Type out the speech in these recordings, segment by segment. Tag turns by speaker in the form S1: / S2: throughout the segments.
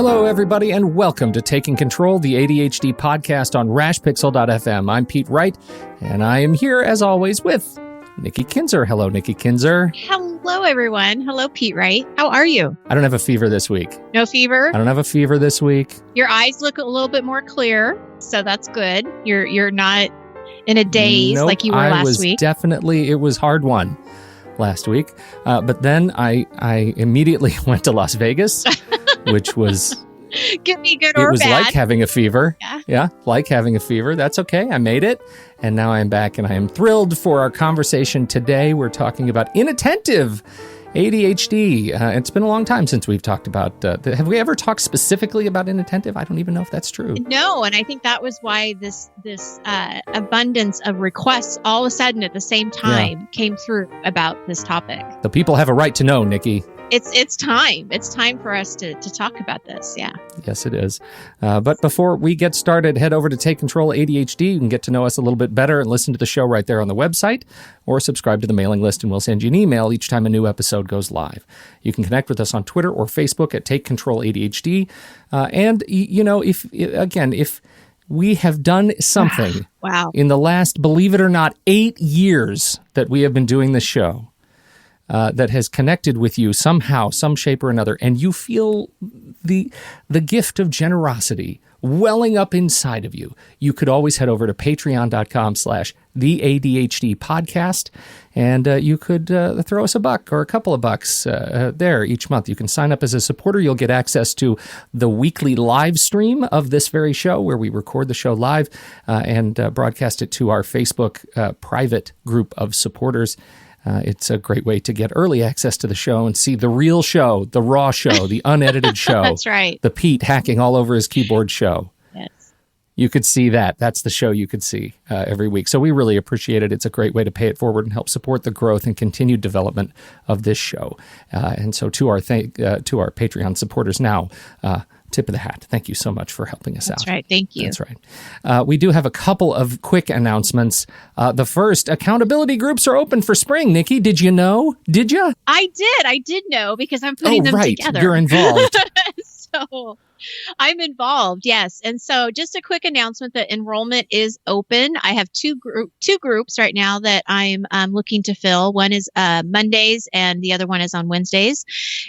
S1: Hello, everybody, and welcome to Taking Control, the ADHD podcast on rashpixel.fm. I'm Pete Wright, and I am here, as always, with Nikki Kinzer. Hello, Nikki Kinzer.
S2: Hello, everyone. Hello, Pete Wright. How are you?
S1: I don't have a fever this week.
S2: No fever?
S1: I don't have a fever this week.
S2: Your eyes look a little bit more clear, so that's good. You're not in a daze like you were last week.
S1: It was hard won last week. But then I immediately went to Las Vegas, which was...
S2: Could be good or bad.
S1: It was like having a fever. Yeah, like having a fever. That's okay. I made it. And now I'm back, and I am thrilled for our conversation today. We're talking about inattentive ADHD. It's been a long time since we've talked about... have we ever talked specifically about inattentive? I don't even know if that's true.
S2: No, and I think that was why this abundance of requests all of a sudden at the same time came through about this topic.
S1: The people have a right to know, Nikki.
S2: It's time. It's time for us to talk about this, yeah.
S1: Yes, it is. But before we get started, head over to Take Control ADHD. You can get to know us a little bit better and listen to the show right there on the website, or subscribe to the mailing list, and we'll send you an email each time a new episode goes live. You can connect with us on Twitter or Facebook at Take Control ADHD. And, you know, if we have done something in the last, believe it or not, 8 years that we have been doing this show, that has connected with you somehow, some shape or another, and you feel the gift of generosity welling up inside of you, you could always head over to patreon.com/theADHDpodcast, and you could throw us $1 or a couple of bucks there each month. You can sign up as a supporter. You'll get access to the weekly live stream of this very show, where we record the show live and broadcast it to our Facebook private group of supporters. It's a great way to get early access to the show and see the real show, the raw show, the unedited show.
S2: That's right.
S1: The Pete hacking all over his keyboard show.
S2: Yes.
S1: You could see that. That's the show you could see every week. So we really appreciate it. It's a great way to pay it forward and help support the growth and continued development of this show. And so to our Patreon supporters now, tip of the hat. Thank you so much for helping us out.
S2: That's right. Thank you.
S1: That's right. We do have a couple of quick announcements. The first, accountability groups are open for spring. Nikki, did you know? Did you?
S2: I did know, because I'm putting them together.
S1: You're involved.
S2: So I'm involved, yes. And so just a quick announcement that enrollment is open. I have two groups right now that I'm looking to fill. One is Mondays and the other one is on Wednesdays.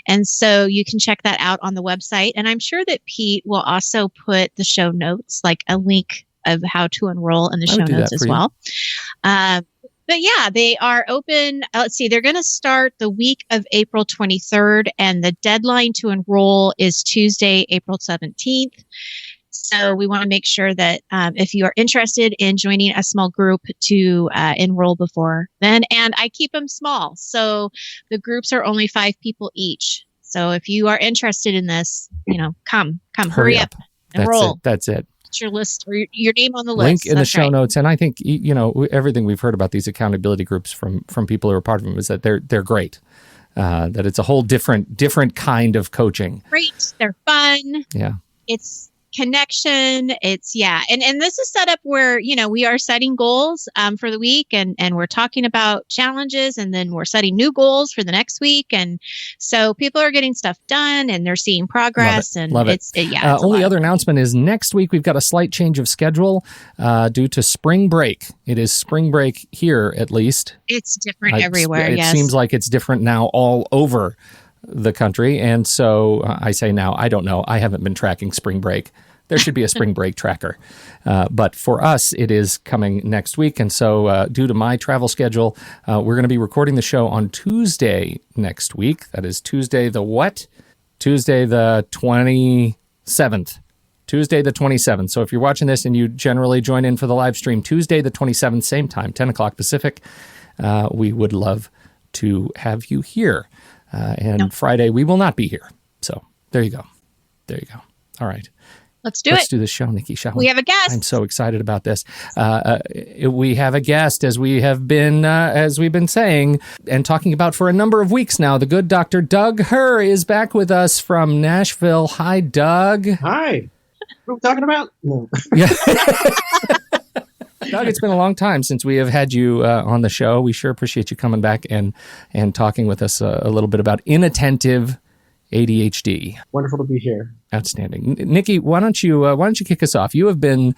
S2: And so you can check that out on the website. And I'm sure that Pete will also put the show notes, like a link of how to enroll in the show notes as well. But yeah, they are open. Let's see, they're going to start the week of April 23rd, and the deadline to enroll is Tuesday, April 17th. So we want to make sure that if you are interested in joining a small group, to enroll before then. And I keep them small. So the groups are only 5 people each. So if you are interested in this, come, hurry up, enroll.
S1: That's it.
S2: Your list or your name on the list.
S1: Link in the show notes. And I think, everything we've heard about these accountability groups from people who are part of them is that they're great. That it's a whole different kind of coaching.
S2: Great. They're fun.
S1: Yeah.
S2: It's connection. It's And this is set up where, we are setting goals for the week, and we're talking about challenges, and then we're setting new goals for the next week. And so people are getting stuff done, and they're seeing progress.
S1: Love it. Only other announcement is next week we've got a slight change of schedule due to spring break. It is spring break here, at least.
S2: It's different everywhere.
S1: It seems like it's different now all over the country. And so I say now, I don't know. I haven't been tracking spring break. There should be a spring break tracker. But for us, it is coming next week. And so due to my travel schedule, we're going to be recording the show on Tuesday next week. That is Tuesday the what? Tuesday the 27th. Tuesday the 27th. So if you're watching this and you generally join in for the live stream, Tuesday the 27th, same time, 10 o'clock Pacific, we would love to have you here. Friday, we will not be here. So there you go. All right.
S2: Let's do
S1: this show, Nikki, shall we?
S2: We have a guest.
S1: I'm so excited about this. We have a guest, as we've been saying and talking about for a number of weeks now. The good Dr. Doug Herr is back with us from Nashville. Hi, Doug.
S3: Hi. What are we talking about? No.
S1: Yeah. Doug, it's been a long time since we have had you on the show. We sure appreciate you coming back and talking with us a little bit about inattentive ADHD.
S3: Wonderful to be here.
S1: Outstanding. Nikki, why don't you kick us off? You have been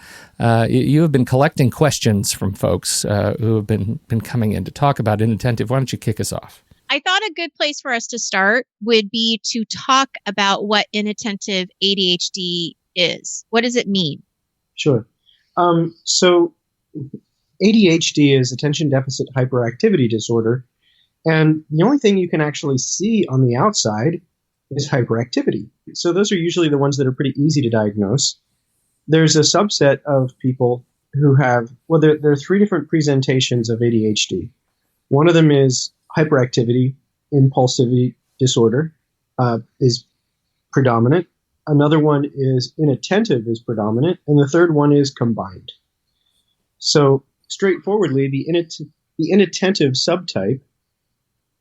S1: collecting questions from folks who have been coming in to talk about inattentive. Why don't you kick us off?
S2: I thought a good place for us to start would be to talk about what inattentive ADHD is. What does it mean?
S3: Sure. So ADHD is attention deficit hyperactivity disorder. And the only thing you can actually see on the outside is hyperactivity. So those are usually the ones that are pretty easy to diagnose. There's a subset of people who have, well, there are three different presentations of ADHD. One of them is hyperactivity, impulsivity disorder is predominant. Another one is inattentive is predominant. And the third one is combined. So straightforwardly, the inattentive subtype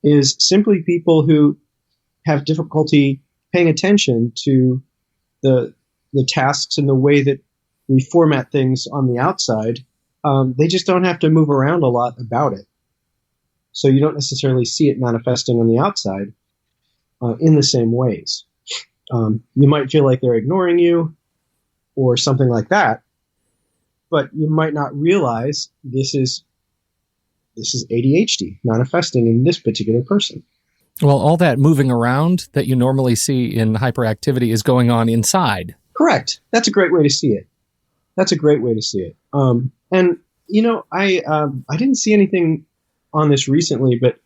S3: is simply people who have difficulty paying attention to the tasks and the way that we format things on the outside. They just don't have to move around a lot about it. So you don't necessarily see it manifesting on the outside in the same ways. You might feel like they're ignoring you or something like that, but you might not realize this is ADHD manifesting in this particular person.
S1: Well, all that moving around that you normally see in hyperactivity is going on inside.
S3: Correct. That's a great way to see it. And you know, I didn't see anything on this recently, but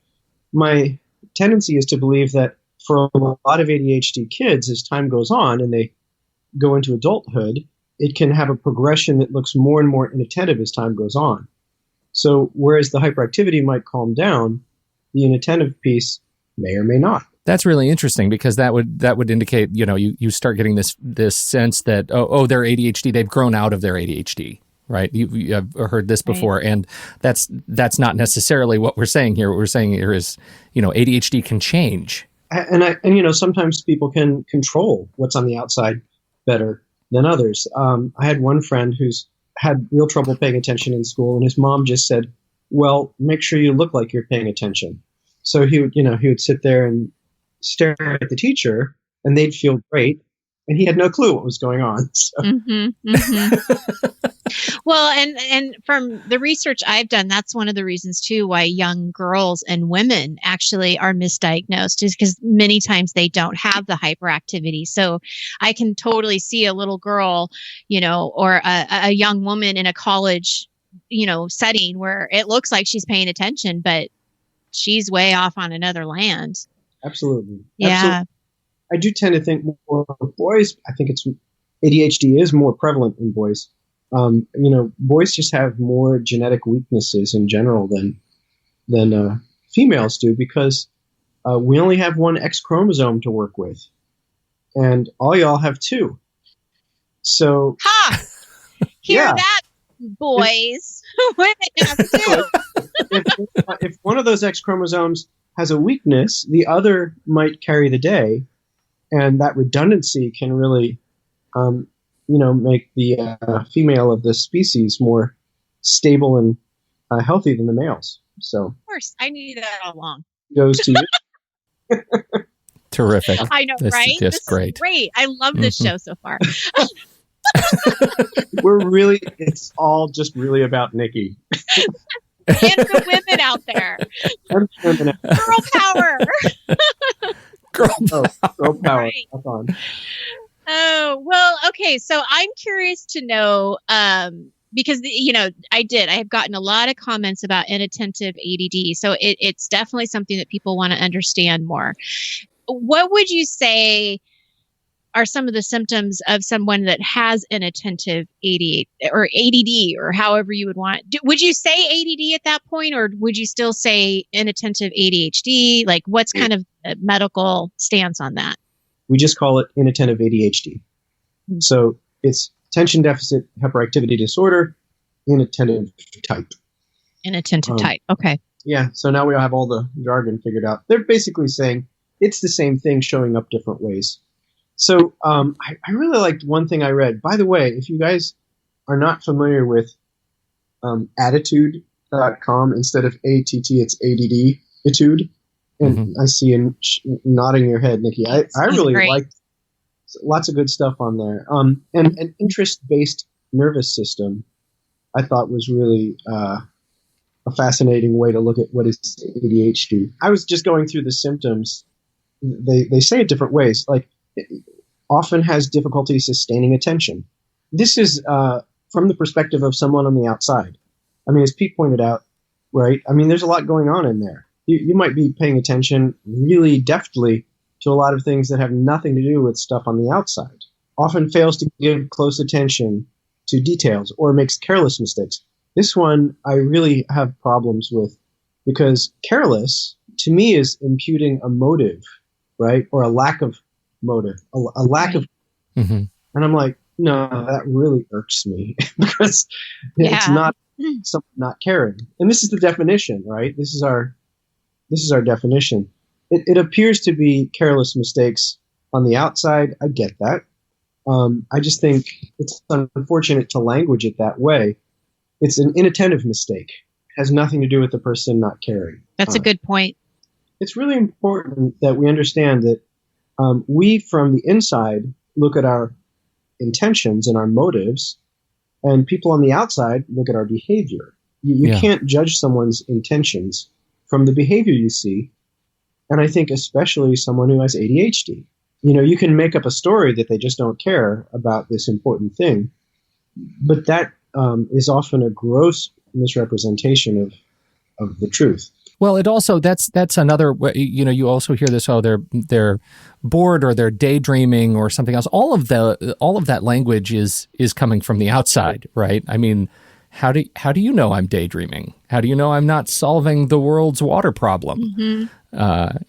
S3: my tendency is to believe that for a lot of ADHD kids, as time goes on and they go into adulthood, it can have a progression that looks more and more inattentive as time goes on. So whereas the hyperactivity might calm down, the inattentive piece may or may not.
S1: That's really interesting because that would indicate, you start getting this sense that, they're ADHD, they've grown out of their ADHD, right? You have heard this before, right. And that's not necessarily what we're saying here. What we're saying here is, ADHD can change.
S3: And sometimes people can control what's on the outside better than others. I had one friend who's had real trouble paying attention in school, and his mom just said, well, make sure you look like you're paying attention. So he would sit there and stare at the teacher, and they'd feel great, and he had no clue what was going on. So.
S2: Mm-hmm, mm-hmm. Well, and from the research I've done, that's one of the reasons too why young girls and women actually are misdiagnosed, is because many times they don't have the hyperactivity. So I can totally see a little girl, or a young woman in a college, setting where it looks like she's paying attention, but she's way off on another land.
S3: Absolutely.
S2: Yeah.
S3: Absolutely. I do tend to think more of boys. I think ADHD is more prevalent in boys. Boys just have more genetic weaknesses in general than females do, because we only have one X chromosome to work with, and all y'all have two. So,
S2: hear that, boys? Women have two.
S3: If one of those X chromosomes has a weakness, the other might carry the day, and that redundancy can really make the female of the species more stable and healthy than the males. So,
S2: of course, I knew that all along.
S3: Goes to you.
S1: Terrific.
S2: I know,
S1: this
S2: right?
S1: Is just
S2: this
S1: great.
S2: Is great. I love this show so far.
S3: It's all just really about Nikki.
S2: And the women out there. Girl power.
S1: Girl
S3: power.
S2: Right.
S3: That's on.
S2: Oh, well, okay. So I'm curious to know, because, I have gotten a lot of comments about inattentive ADD. So it's definitely something that people want to understand more. What would you say are some of the symptoms of someone that has inattentive ADD, or however you would want it? Would you say ADD at that point, or would you still say inattentive ADHD? Like, what's kind of a medical stance on that?
S3: We just call it inattentive ADHD. Mm-hmm. So it's attention deficit hyperactivity disorder, inattentive type.
S2: Inattentive type. Okay.
S3: Yeah. So now we have all the jargon figured out. They're basically saying it's the same thing showing up different ways. So I really liked one thing I read. By the way, if you guys are not familiar with attitude.com, instead of ATT, it's ADD, Etude. And I see you nodding your head, Nikki. I really liked lots of good stuff on there. And an interest-based nervous system, I thought was really a fascinating way to look at what is ADHD. I was just going through the symptoms. They say it different ways. Like, it often has difficulty sustaining attention. This is from the perspective of someone on the outside. I mean, as Pete pointed out, right? I mean, there's a lot going on in there. You might be paying attention really deftly to a lot of things that have nothing to do with stuff on the outside. Often fails to give close attention to details or makes careless mistakes. This one I really have problems with because careless, to me, is imputing a motive, right? Or a lack of motive, a lack of... And I'm like, no, that really irks me because it's not someone not caring. And this is the definition, right? This is our definition. It appears to be careless mistakes on the outside. I get that. I just think it's unfortunate to language it that way. It's an inattentive mistake. It has nothing to do with the person not caring.
S2: That's a good point.
S3: It's really important that we understand that we, from the inside, look at our intentions and our motives, and people on the outside look at our behavior. You can't judge someone's intentions from the behavior you see. And I think especially someone who has ADHD. You know, you can make up a story that they just don't care about this important thing, but that is often a gross misrepresentation of the truth.
S1: Well, it also that's another. You know, you also hear this. Oh, they're bored or they're daydreaming or something else. All of that language is coming from the outside, right? I mean, how do you know I'm daydreaming? How do you know I'm not solving the world's water problem?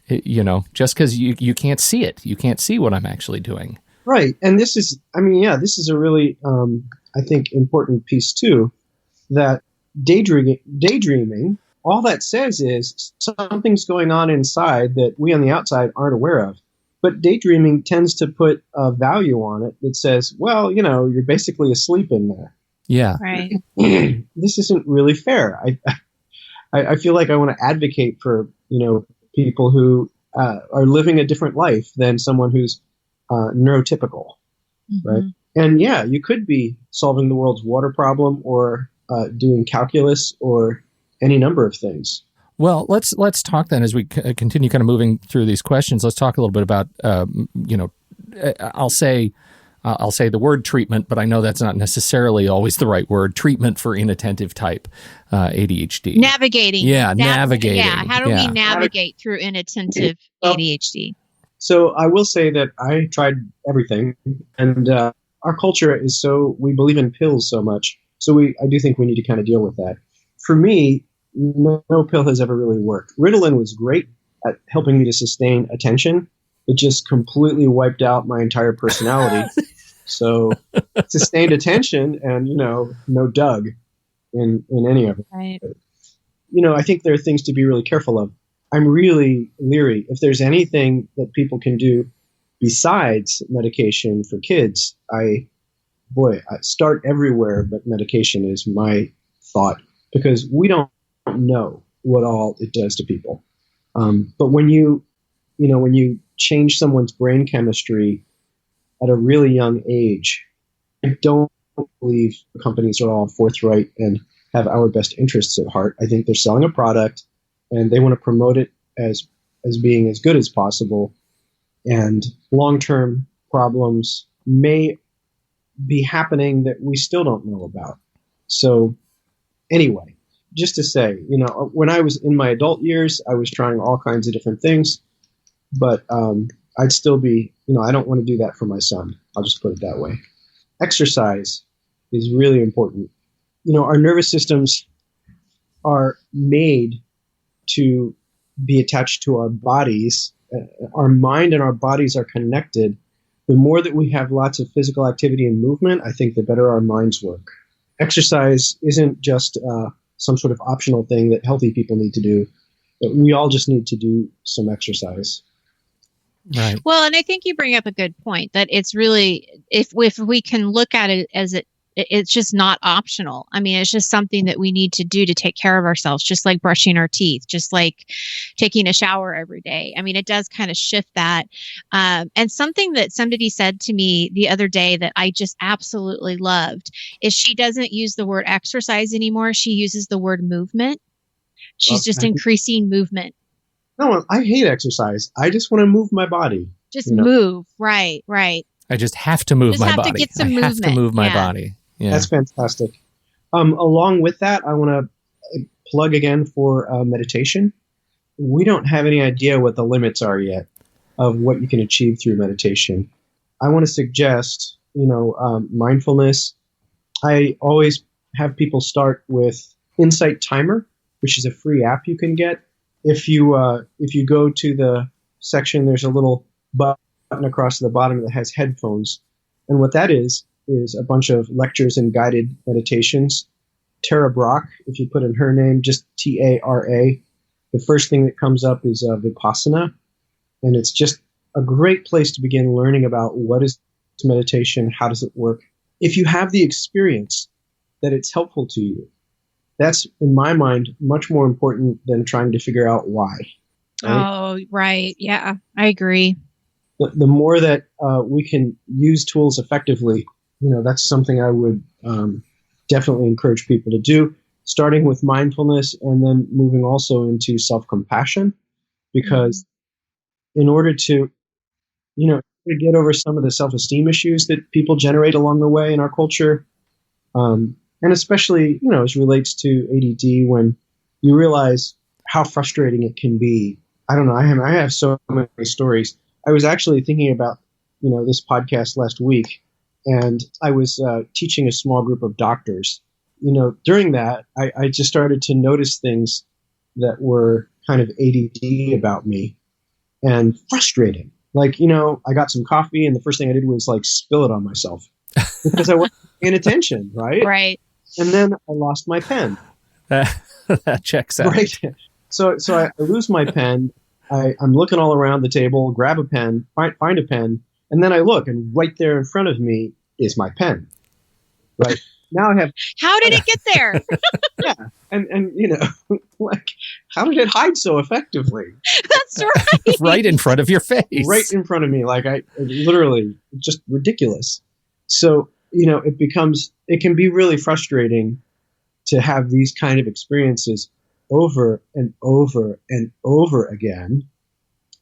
S1: You know, just because you can't see it, you can't see what I'm actually doing.
S3: Right, and this is a really I think important piece too. That daydreaming. All that says is something's going on inside that we on the outside aren't aware of. But daydreaming tends to put a value on it that says, well, you know, you're basically asleep in there.
S1: Yeah.
S2: Right.
S3: This isn't really fair. I feel like I want to advocate for, you know, people who are living a different life than someone who's neurotypical, right? And yeah, you could be solving the world's water problem or doing calculus or any number of things.
S1: Well, let's talk then as we continue kind of moving through these questions. Let's talk a little bit about, you know, I'll say the word treatment, but I know that's not necessarily always the right word. Treatment for inattentive type ADHD.
S2: Navigating.
S1: Yeah, navigating.
S2: Yeah, how do we navigate through inattentive ADHD?
S3: So I will say that I tried everything, and our culture is we believe in pills so much. So I do think we need to kind of deal with that. For me, no pill has ever really worked. Ritalin was great at helping me to sustain attention. It just completely wiped out my entire personality. So sustained attention and, you know, no Doug in any of it.
S2: Right.
S3: You know, I think there are things to be really careful of. I'm really leery. If there's anything that people can do besides medication for kids, I start everywhere, but medication is my thought because we don't know what all it does to people. But when you change someone's brain chemistry at a really young age, I don't believe companies are all forthright and have our best interests at heart. I think they're selling a product and they want to promote it as being as good as possible. And long-term problems may be happening that we still don't know about. So anyway, just to say, you know, when I was in my adult years, I was trying all kinds of different things, but I'd still be, you know, I don't want to do that for my son. I'll just put it that way. Exercise is really important. You know, our nervous systems are made to be attached to our bodies. Our mind and our bodies are connected. The more that we have lots of physical activity and movement, I think the better our minds work. Exercise isn't just some sort of optional thing that healthy people need to do. But we all just need to do some exercise.
S1: Right.
S2: Well, and I think you bring up a good point that it's really, if we can look at it as It's just not optional. I mean, it's just something that we need to do to take care of ourselves, just like brushing our teeth, just like taking a shower every day. I mean, it does kind of shift that. And something that somebody said to me the other day that I just absolutely loved is she doesn't use the word exercise anymore. She uses the word movement. She's just increasing movement.
S3: No, I hate exercise. I just want to move my body.
S2: Just move. Right, right.
S1: I just have to move my body.
S2: To get some
S1: I
S2: movement.
S1: have to move my body. Yeah.
S3: That's fantastic. Along with that, I want to plug again for meditation. We don't have any idea what the limits are yet of what you can achieve through meditation. I want to suggest, mindfulness. I always have people start with Insight Timer, which is a free app you can get. If you go to the section, there's a little button across the bottom that has headphones, and what that is a bunch of lectures and guided meditations. Tara Brach, if you put in her name, just Tara, the first thing that comes up is Vipassana, and it's just a great place to begin learning about what is meditation, how does it work. If you have the experience that it's helpful to you, that's, in my mind, much more important than trying to figure out why.
S2: Right? Oh, right. Yeah, I agree.
S3: The more that we can use tools effectively, that's something I would definitely encourage people to do, starting with mindfulness and then moving also into self-compassion, because in order to, get over some of the self-esteem issues that people generate along the way in our culture, and especially, as relates to ADD, when you realize how frustrating it can be. I don't know. I have so many stories. I was actually thinking about, this podcast last week, and I was teaching a small group of doctors. During that, I just started to notice things that were kind of ADD about me and frustrating. Like, I got some coffee, and the first thing I did was spill it on myself because I wasn't paying attention, right?
S2: Right.
S3: And then I lost my pen.
S1: That checks out.
S3: Right. So I lose my pen. I'm looking all around the table, grab a pen, find a pen, and then I look, and right there in front of me is my pen. Right. Now I have...
S2: How did it get there?
S3: Yeah. And how did it hide so effectively?
S2: That's right.
S1: Right in front of your face.
S3: Right in front of me. I literally, just ridiculous. So, it can be really frustrating to have these kind of experiences over and over and over again.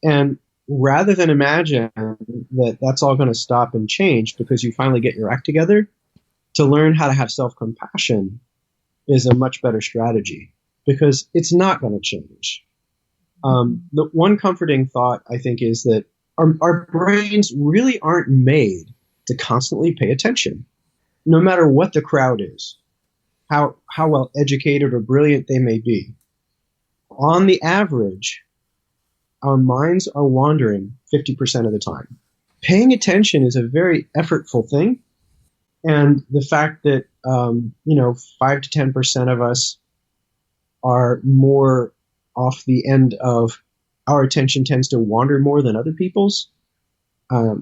S3: And rather than imagine that that's all going to stop and change because you finally get your act together, to learn how to have self-compassion is a much better strategy because it's not going to change. The one comforting thought, I think, is that our brains really aren't made to constantly pay attention, no matter what the crowd is, how well educated or brilliant they may be. On the average, our minds are wandering 50% of the time. Paying attention is a very effortful thing. And the fact that, 5 to 10% of us are more off the end of our attention tends to wander more than other people's. I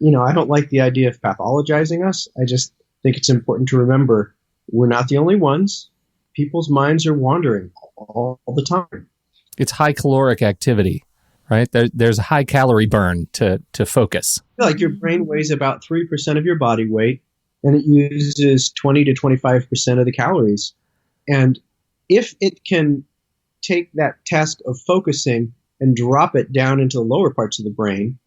S3: don't like the idea of pathologizing us. I just think it's important to remember we're not the only ones. People's minds are wandering all the time.
S1: It's high caloric activity, right? There's a high calorie burn to focus.
S3: Like your brain weighs about 3% of your body weight, and it uses 20 to 25% of the calories. And if it can take that task of focusing and drop it down into the lower parts of the brain,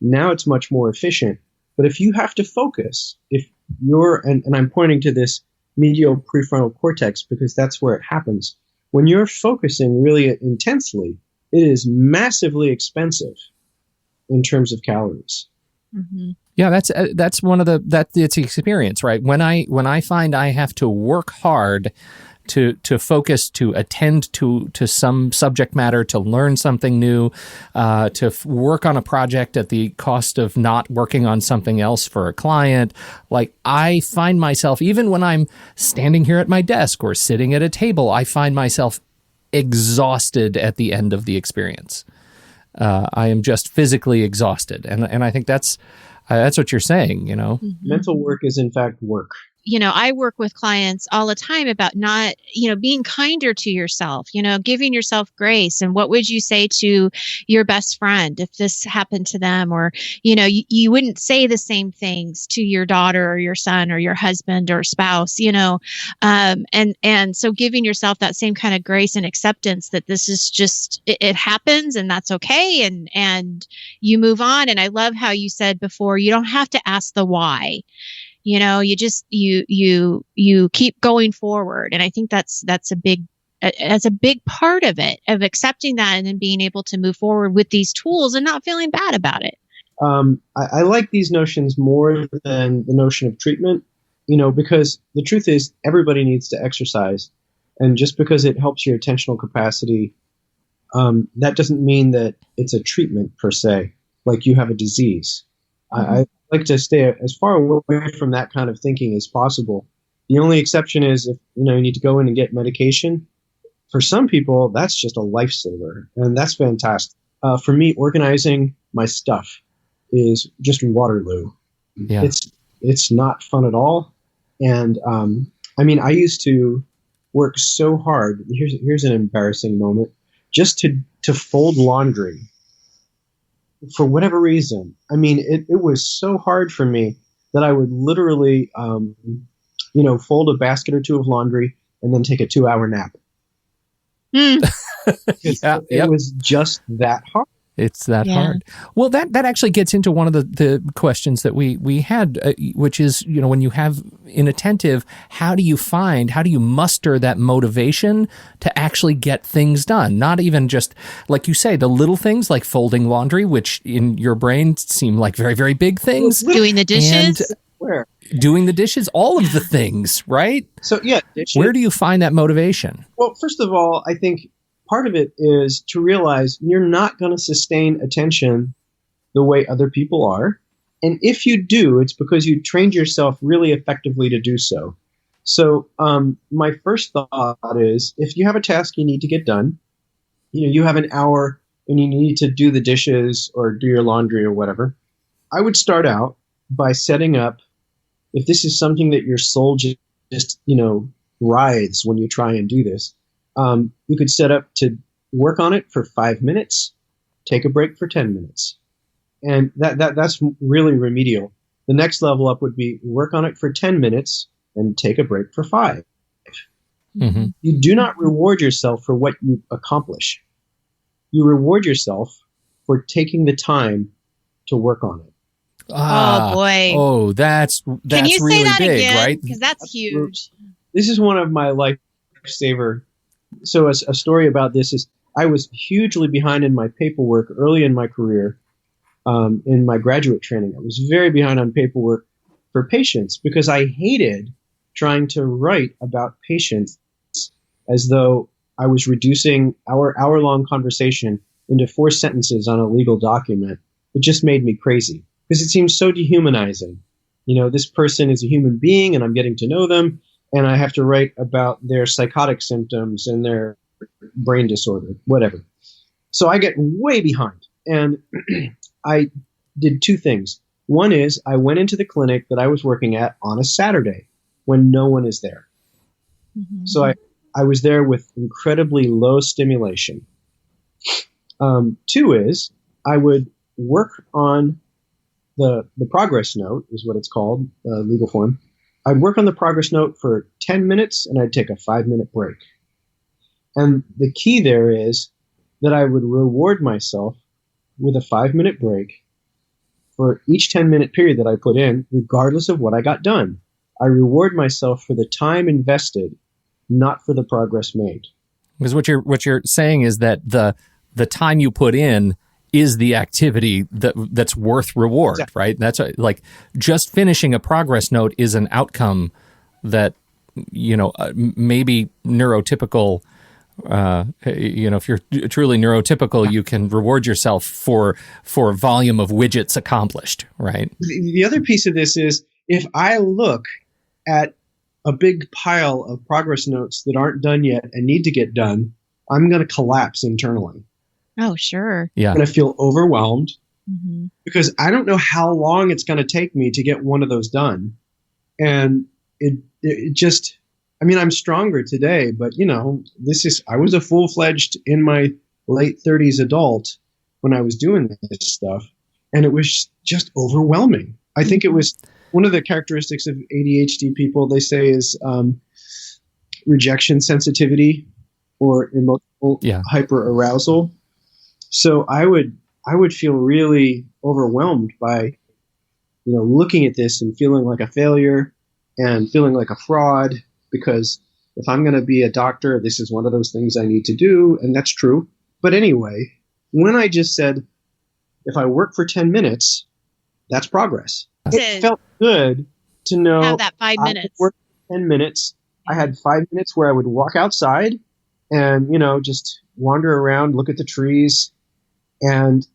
S3: now it's much more efficient. But if you have to focus, if you're, and I'm pointing to this medial prefrontal cortex because that's where it happens. When you're focusing really intensely, it is massively expensive in terms of calories.
S2: Mm-hmm.
S1: Yeah, that's one of that's the experience, right? When I find I have to work hard to focus, to attend to some subject matter, to learn something new, to work on a project at the cost of not working on something else for a client. Like I find myself, even when I'm standing here at my desk or sitting at a table, I find myself exhausted at the end of the experience. I am just physically exhausted. And I think that's what you're saying,
S3: Mental work is in fact work.
S2: I work with clients all the time about not, being kinder to yourself, giving yourself grace. And what would you say to your best friend if this happened to them? Or, you wouldn't say the same things to your daughter or your son or your husband or spouse, and so giving yourself that same kind of grace and acceptance that this is just, it happens and that's okay. And you move on. And I love how you said before, you don't have to ask the why. You just, you keep going forward. And I think that's a big part of it, of accepting that and then being able to move forward with these tools and not feeling bad about it.
S3: I like these notions more than the notion of treatment, because the truth is everybody needs to exercise. And just because it helps your attentional capacity, that doesn't mean that it's a treatment per se, like you have a disease. Mm-hmm. I like to stay as far away from that kind of thinking as possible. The only exception is if you need to go in and get medication. For some people, that's just a lifesaver, and that's fantastic. For me, organizing my stuff is just Waterloo.
S1: Yeah.
S3: It's not fun at all, and I used to work so hard. Here's an embarrassing moment, just to fold laundry. For whatever reason, it was so hard for me that I would literally, fold a basket or two of laundry and then take a 2-hour nap. It was just that hard.
S1: It's that hard. Well, that actually gets into one of the questions that we had, which is, when you have inattentive, how do you muster that motivation to actually get things done? Not even just, like you say, the little things like folding laundry, which in your brain seem like very, very big things.
S2: Doing the dishes.
S1: Doing the dishes, all of the things, right?
S3: So, dishes.
S1: Where do you find that motivation?
S3: Well, first of all, I think part of it is to realize you're not going to sustain attention the way other people are. And if you do, it's because you trained yourself really effectively to do so. So my first thought is, if you have a task you need to get done, you have an hour and you need to do the dishes or do your laundry or whatever, I would start out by setting up, if this is something that your soul just writhes when you try and do this, you could set up to work on it for 5 minutes, take a break for 10 minutes. And that's really remedial. The next level up would be work on it for 10 minutes and take a break for 5. Mm-hmm. You do not reward yourself for what you accomplish. You reward yourself for taking the time to work on it.
S2: Oh, boy.
S1: Oh, that's
S2: Can you
S1: really
S2: say that
S1: big,
S2: again?
S1: right?
S2: Because that's huge.
S3: This is one of my lifesaver. So a story about this is I was hugely behind in my paperwork early in my career, in my graduate training. I was very behind on paperwork for patients because I hated trying to write about patients as though I was reducing our hour-long conversation into 4 sentences on a legal document. It just made me crazy because it seems so dehumanizing. This person is a human being and I'm getting to know them, and I have to write about their psychotic symptoms and their brain disorder, whatever. So I get way behind. And I did 2 things. One is I went into the clinic that I was working at on a Saturday when no one is there. Mm-hmm. So I was there with incredibly low stimulation. 2 is I would work on the progress note, is what it's called, legal form. I'd work on the progress note for 10 minutes and I'd take a 5-minute break. And the key there is that I would reward myself with a 5-minute break for each 10-minute period that I put in, regardless of what I got done. I reward myself for the time invested, not for the progress made.
S1: Because what you're saying is that the time you put in is the activity that's worth reward, exactly. Right? That's like just finishing a progress note is an outcome that, maybe neurotypical, if you're truly neurotypical, you can reward yourself for volume of widgets accomplished, right?
S3: The other piece of this is if I look at a big pile of progress notes that aren't done yet and need to get done, I'm going to collapse internally.
S2: Oh, sure.
S1: Yeah.
S3: I'm going to feel overwhelmed because I don't know how long it's going to take me to get one of those done. And it just, I mean, I'm stronger today, but I was a full-fledged in my late 30s adult when I was doing this stuff, and it was just overwhelming. I think it was one of the characteristics of ADHD people, they say, is rejection sensitivity or emotional hyperarousal. So I would feel really overwhelmed by, looking at this and feeling like a failure and feeling like a fraud, because if I'm going to be a doctor, this is one of those things I need to do, and that's true. But anyway, when I just said, if I work for 10 minutes, that's progress. It felt good to know
S2: have that 5 minutes.
S3: I worked 10 minutes. I had 5 minutes where I would walk outside and, just wander around, look at the trees, and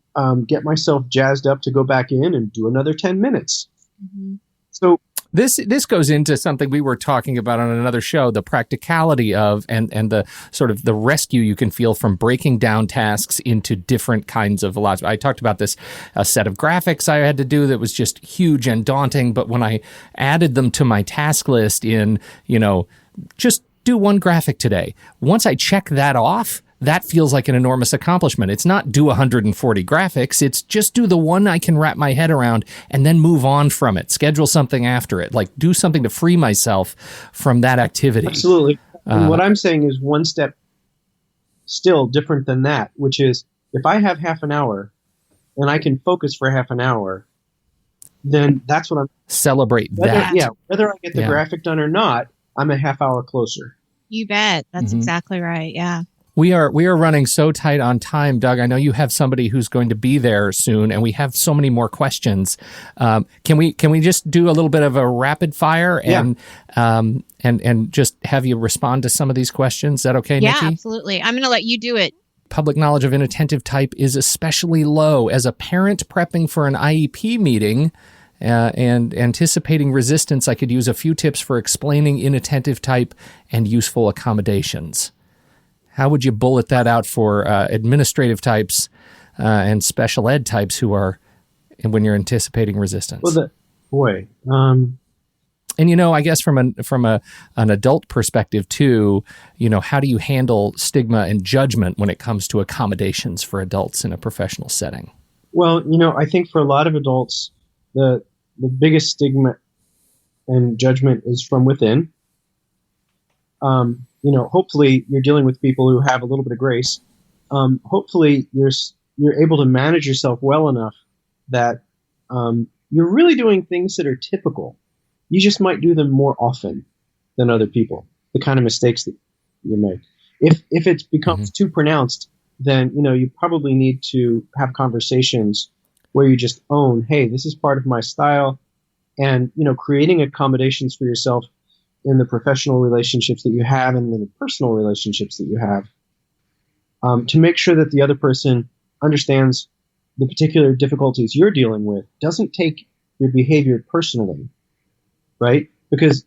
S3: get myself jazzed up to go back in and do another 10 minutes.
S2: Mm-hmm.
S3: So
S1: This goes into something we were talking about on another show, the practicality of and the sort of the rescue you can feel from breaking down tasks into different kinds of velocity. I talked about this, a set of graphics I had to do that was just huge and daunting, but when I added them to my task list in, just do one graphic today, once I check that off, that feels like an enormous accomplishment. It's not do 140 graphics. It's just do the one I can wrap my head around and then move on from it. Schedule something after it. Like do something to free myself from that activity.
S3: Absolutely. And what I'm saying is one step still different than that, which is if I have half an hour and I can focus for half an hour, then that's what I'm...
S1: Celebrate that.
S3: Yeah. Whether I get the graphic done or not, I'm a half hour closer.
S2: You bet. That's exactly right. Yeah.
S1: We are running so tight on time, Doug. I know you have somebody who's going to be there soon, and we have so many more questions. Can we just do a little bit of a rapid fire and just have you respond to some of these questions? Is that okay, Nikki?
S2: Yeah, absolutely. I'm going to let you do it.
S1: Public knowledge of inattentive type is especially low. As a parent prepping for an IEP meeting and anticipating resistance, I could use a few tips for explaining inattentive type and useful accommodations. How would you bullet that out for administrative types and special ed types who are, when you're anticipating resistance?
S3: Well,
S1: and I guess from an adult perspective too, how do you handle stigma and judgment when it comes to accommodations for adults in a professional setting?
S3: Well, I think for a lot of adults, the biggest stigma and judgment is from within. Hopefully you're dealing with people who have a little bit of grace. Hopefully you're able to manage yourself well enough that you're really doing things that are typical. You just might do them more often than other people, the kind of mistakes that you make. If it becomes too pronounced, then, you probably need to have conversations where you just own, hey, this is part of my style, and, creating accommodations for yourself in the professional relationships that you have and in the personal relationships that you have, to make sure that the other person understands the particular difficulties you're dealing with, doesn't take your behavior personally, right? Because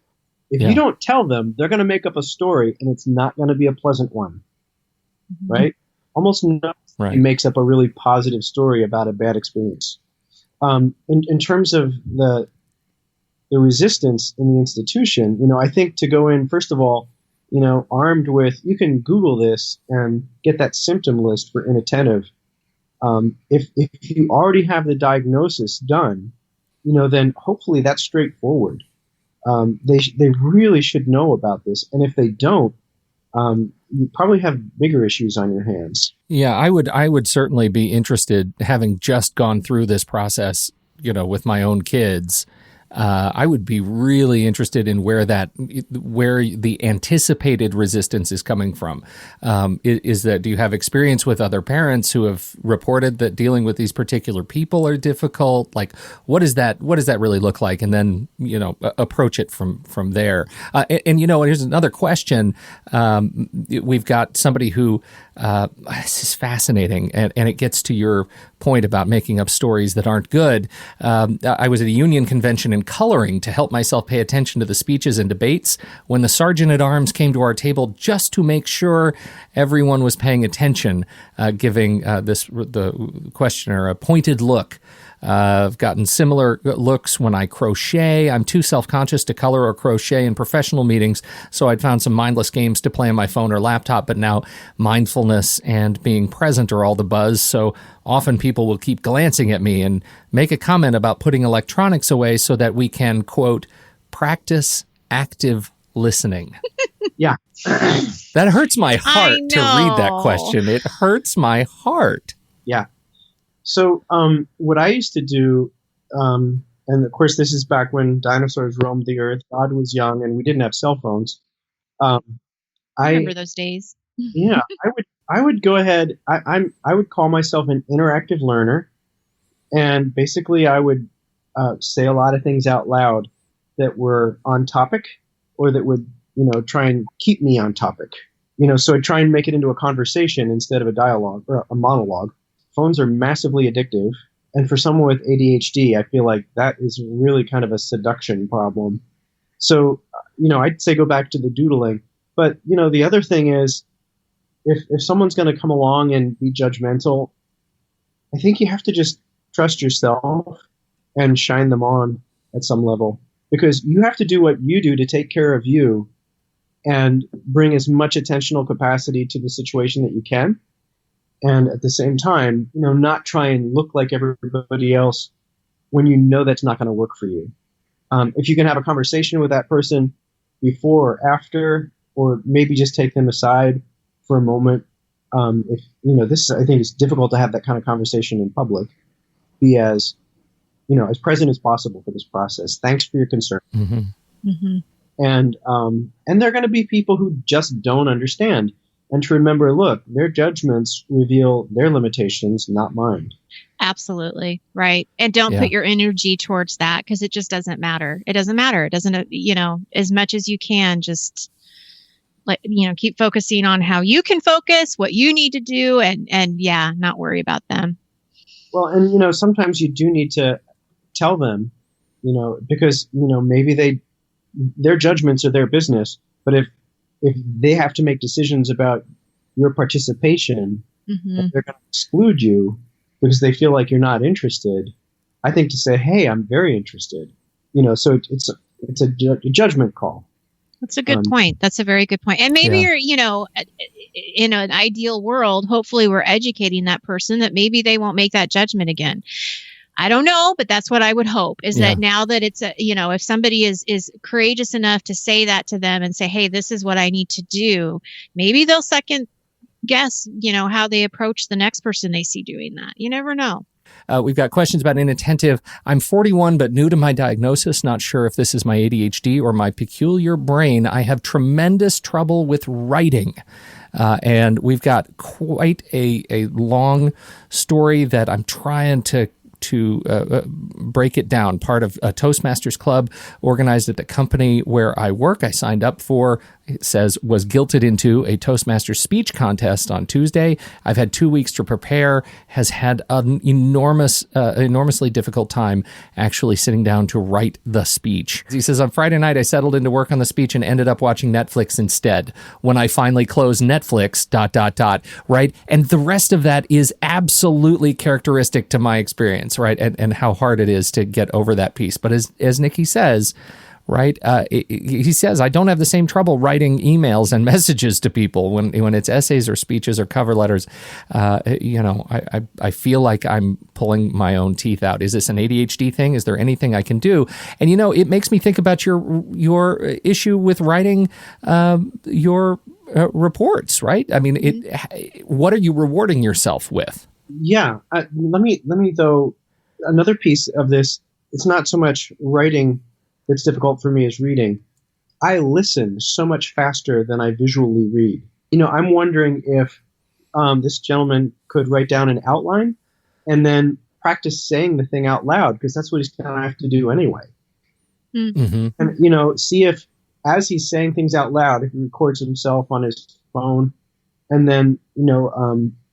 S3: if you don't tell them, they're going to make up a story and it's not going to be a pleasant one, right? Almost nobody makes up a really positive story about a bad experience. In terms of the resistance in the institution, I think to go in, first of all, armed with, you can Google this and get that symptom list for inattentive. If you already have the diagnosis done, then hopefully that's straightforward. They really should know about this. And if they don't, you probably have bigger issues on your hands.
S1: Yeah, I would certainly be interested, having just gone through this process, with my own kids. I would be really interested in where the anticipated resistance is coming from. Is that, do you have experience with other parents who have reported that dealing with these particular people are difficult? Like, what does that really look like? And then, approach it from there. And here's another question. We've got somebody who, this is fascinating, and it gets to your point about making up stories that aren't good. I was at a union convention in coloring to help myself pay attention to the speeches and debates when the sergeant at arms came to our table just to make sure everyone was paying attention, giving the questioner a pointed look. I've gotten similar looks when I crochet. I'm too self-conscious to color or crochet in professional meetings, so I'd found some mindless games to play on my phone or laptop, but now mindfulness and being present are all the buzz, so often people will keep glancing at me and make a comment about putting electronics away so that we can, quote, practice active listening.
S3: Yeah.
S1: That hurts my heart to read that question. It hurts my heart.
S3: Yeah. So what I used to do, and of course this is back when dinosaurs roamed the earth, God was young, and we didn't have cell phones.
S2: I remember those days.
S3: Yeah, I would go ahead. I would call myself an interactive learner, and basically I would say a lot of things out loud that were on topic, or that would try and keep me on topic. So I'd try and make it into a conversation instead of a dialogue or a monologue. Phones are massively addictive, and for someone with ADHD, I feel like that is really kind of a seduction problem. So, I'd say go back to the doodling. But, the other thing is, if someone's going to come along and be judgmental, I think you have to just trust yourself and shine them on at some level, because you have to do what you do to take care of you and bring as much attentional capacity to the situation that you can. And at the same time, not try and look like everybody else when you know that's not going to work for you. If you can have a conversation with that person before or after, or maybe just take them aside for a moment. If this, I think, is difficult to have that kind of conversation in public. Be as present as possible for this process. Thanks for your concern.
S1: Mm-hmm.
S2: Mm-hmm.
S3: And there are going to be people who just don't understand. And to remember, look, their judgments reveal their limitations, not mine.
S2: Absolutely. Right. And don't put your energy towards that, because it just doesn't matter. It doesn't matter. It doesn't, as much as you can, just keep focusing on how you can focus, what you need to do, and not worry about them.
S3: Well, and, sometimes you do need to tell them, because, maybe their judgments are their business, but if they have to make decisions about your participation,
S2: mm-hmm.
S3: and they're going to exclude you because they feel like you're not interested, I think to say, hey, I'm very interested. So it's a judgment call.
S2: That's a good point. That's a very good point. And maybe you're, in an ideal world, hopefully we're educating that person that maybe they won't make that judgment again. I don't know, but that's what I would hope, is that now that it's if somebody is courageous enough to say that to them and say, hey, this is what I need to do, maybe they'll second guess, how they approach the next person they see doing that. You never know.
S1: We've got questions about inattentive. I'm 41, but new to my diagnosis. Not sure if this is my ADHD or my peculiar brain. I have tremendous trouble with writing. And we've got quite a long story that I'm trying to break it down. Part of a Toastmasters club organized at the company where I work. I signed up for, it says, was guilted into a Toastmasters speech contest on Tuesday. I've had 2 weeks to prepare, has had an enormously difficult time actually sitting down to write the speech. He says, on Friday night, I settled into work on the speech and ended up watching Netflix instead. When I finally closed Netflix, ... right? And the rest of that is absolutely characteristic to my experience, right? And how hard it is to get over that piece. But as Nikki says, right? He says, I don't have the same trouble writing emails and messages to people when it's essays or speeches or cover letters. I feel like I'm pulling my own teeth out. Is this an ADHD thing? Is there anything I can do? And, it makes me think about your issue with writing your reports, right? I mean, what are you rewarding yourself with?
S3: Yeah. Let me though, another piece of this, it's not so much writing that's difficult for me as reading. I listen so much faster than I visually read. I'm wondering if this gentleman could write down an outline and then practice saying the thing out loud, because that's what he's going to have to do anyway.
S1: Mm-hmm.
S3: And, see if, as he's saying things out loud, if he records himself on his phone and then,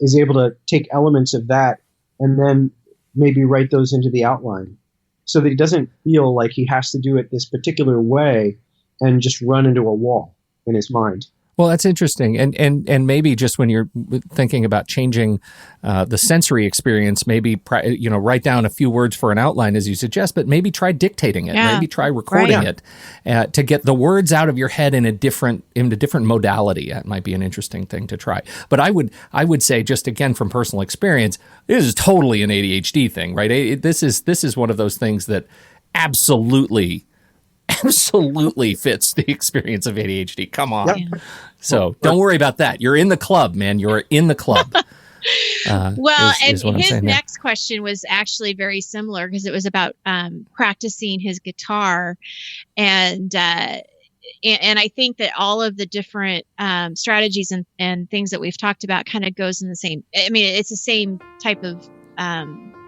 S3: is able to take elements of that and then maybe write those into the outline. so that he doesn't feel like he has to do it this particular way and just run into a wall in his mind.
S1: Well, that's interesting. And maybe just when you're thinking about changing the sensory experience, maybe, write down a few words for an outline as you suggest, but maybe try dictating it.
S2: Yeah.
S1: Maybe try recording it to get the words out of your head in a different modality. That might be an interesting thing to try. But I would say, just again from personal experience, this is totally an ADHD thing, right? This is one of those things that absolutely fits the experience of ADHD. Come on.
S3: Yeah.
S1: So don't worry about that. You're in the club, man. You're in the club.
S2: His next question was actually very similar because it was about practicing his guitar, and I think that all of the different strategies and things that we've talked about kind of goes in the same. I mean, it's the same type of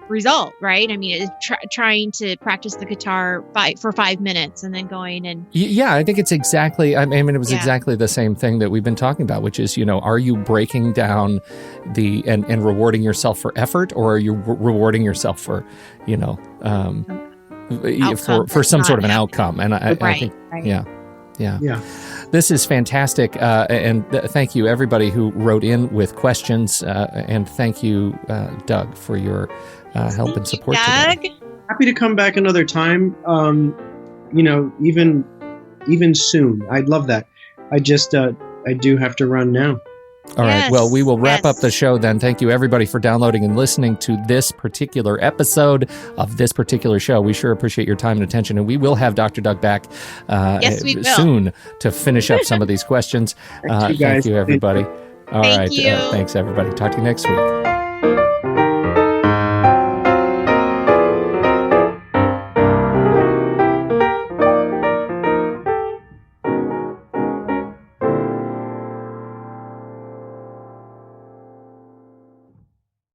S2: result, right? I mean, it's trying to practice the guitar for 5 minutes and then going and...
S1: Yeah, I think it's exactly, it was exactly the same thing that we've been talking about, which is, are you breaking down and rewarding yourself for effort, or are you rewarding yourself for, for some sort of an outcome? And I think, Yeah. This is fantastic. And thank you, everybody who wrote in with questions. And thank you, Doug, for your help and support today.
S3: Happy to come back another time. Even soon. I'd love that. I do have to run now.
S1: All right. Well, we will wrap up the show then. Thank you, everybody, for downloading and listening to this particular episode of this particular show. We sure appreciate your time and attention, and we will have Dr. Doug back soon to finish up some of these questions. Thank you, everybody. All right. Thanks, everybody. Talk to you next week.